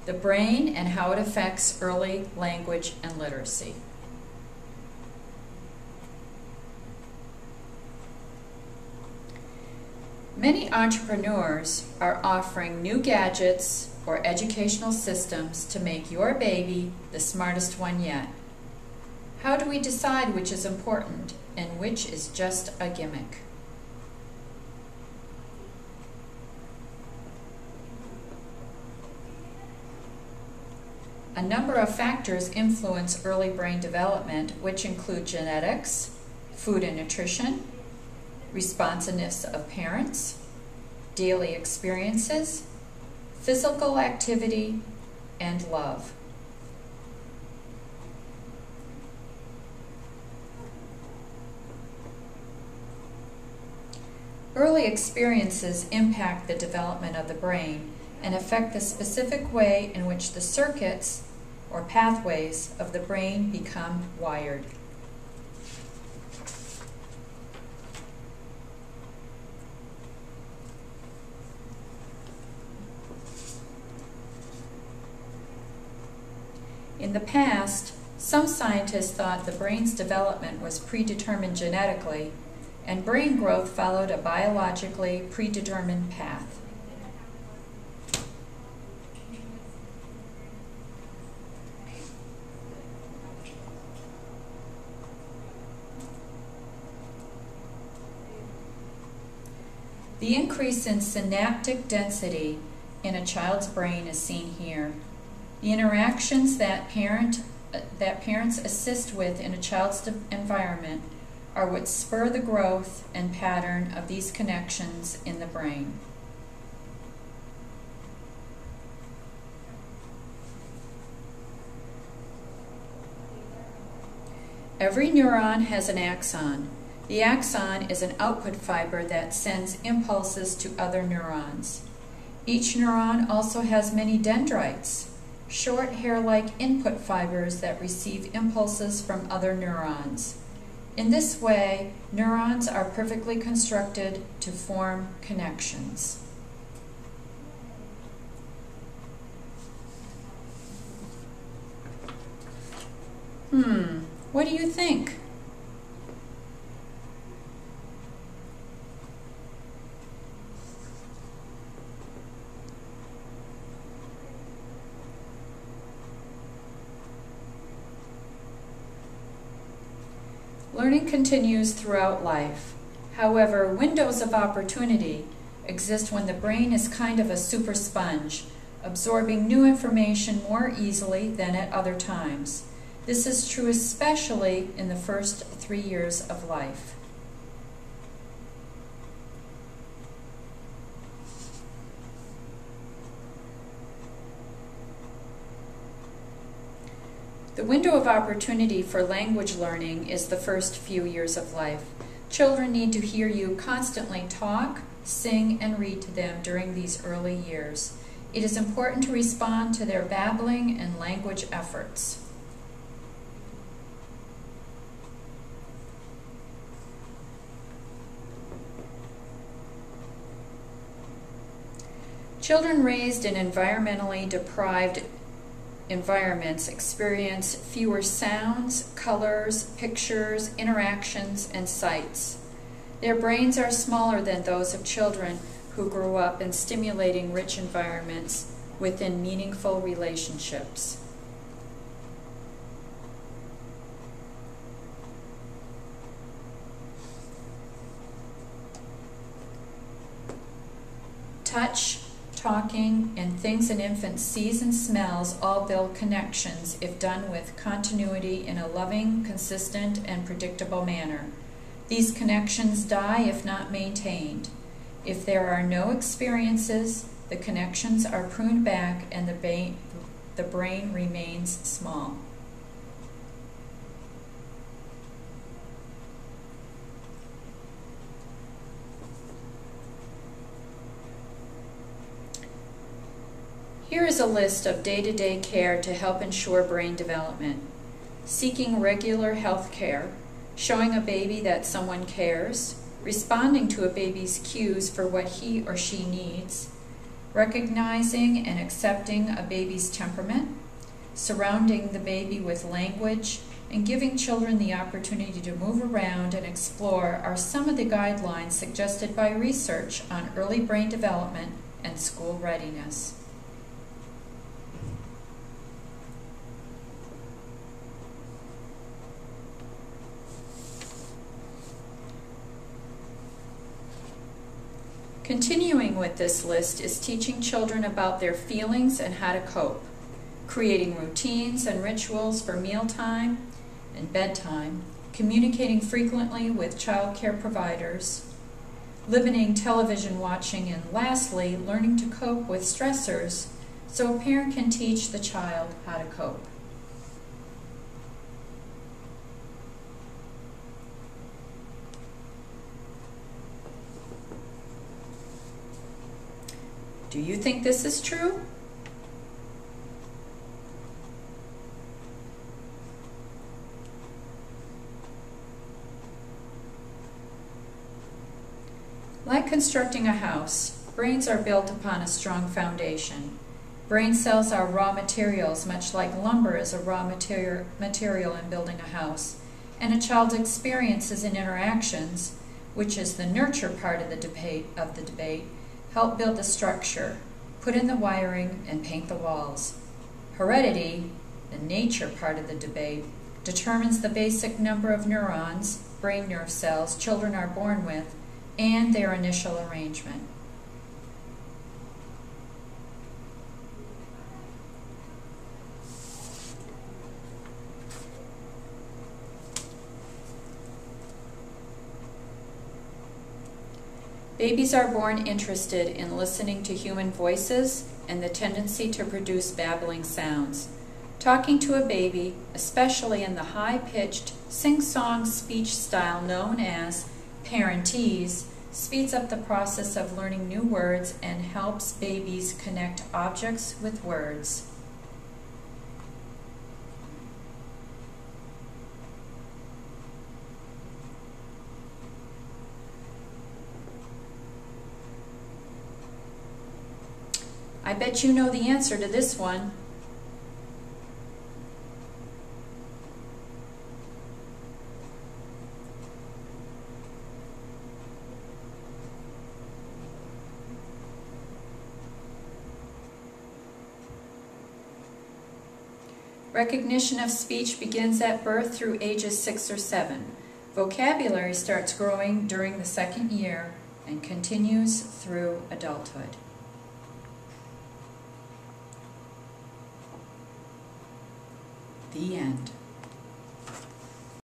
the brain and how it affects early language and literacy. Many entrepreneurs are offering new gadgets or educational systems to make your baby the smartest one yet. How do we decide which is important and which is just a gimmick? A number of factors influence early brain development, which include genetics, food and nutrition, responsiveness of parents, daily experiences, physical activity, and love. Early experiences impact the development of the brain and affect the specific way in which the circuits or pathways of the brain become wired. In the past, some scientists thought the brain's development was predetermined genetically, and brain growth followed a biologically predetermined path. The increase in synaptic density in a child's brain is seen here. The interactions that parents assist with in a child's environment are what spur the growth and pattern of these connections in the brain. Every neuron has an axon. The axon is an output fiber that sends impulses to other neurons. Each neuron also has many dendrites, short hair-like input fibers that receive impulses from other neurons. In this way, neurons are perfectly constructed to form connections. What do you think? Learning continues throughout life. However, windows of opportunity exist when the brain is kind of a super sponge, absorbing new information more easily than at other times. This is true especially in the first 3 years of life. The window of opportunity for language learning is the first few years of life. Children need to hear you constantly talk, sing, and read to them during these early years. It is important to respond to their babbling and language efforts. Children raised in environmentally deprived environments experience fewer sounds, colors, pictures, interactions, and sights. Their brains are smaller than those of children who grew up in stimulating, rich environments within meaningful relationships. Touch, talking, and things an infant sees and smells all build connections if done with continuity in a loving, consistent, and predictable manner. These connections die if not maintained. If there are no experiences, the connections are pruned back and the brain remains small. Here is a list of day-to-day care to help ensure brain development. Seeking regular health care, showing a baby that someone cares, responding to a baby's cues for what he or she needs, recognizing and accepting a baby's temperament, surrounding the baby with language, and giving children the opportunity to move around and explore are some of the guidelines suggested by research on early brain development and school readiness. Continuing with this list is teaching children about their feelings and how to cope, creating routines and rituals for mealtime and bedtime, communicating frequently with child care providers, limiting television watching, and lastly, learning to cope with stressors so a parent can teach the child how to cope. Do you think this is true? Like constructing a house, brains are built upon a strong foundation. Brain cells are raw materials, much like lumber is a raw material in building a house. And a child's experiences and interactions, which is the nurture part of the debate, help build the structure, put in the wiring, and paint the walls. Heredity, the nature part of the debate, determines the basic number of neurons, brain nerve cells, children are born with, and their initial arrangement. Babies are born interested in listening to human voices and the tendency to produce babbling sounds. Talking to a baby, especially in the high-pitched, sing-song speech style known as parentese, speeds up the process of learning new words and helps babies connect objects with words. I bet you know the answer to this one. Recognition of speech begins at birth through ages 6 or 7. Vocabulary starts growing during the 2nd year and continues through adulthood. The end.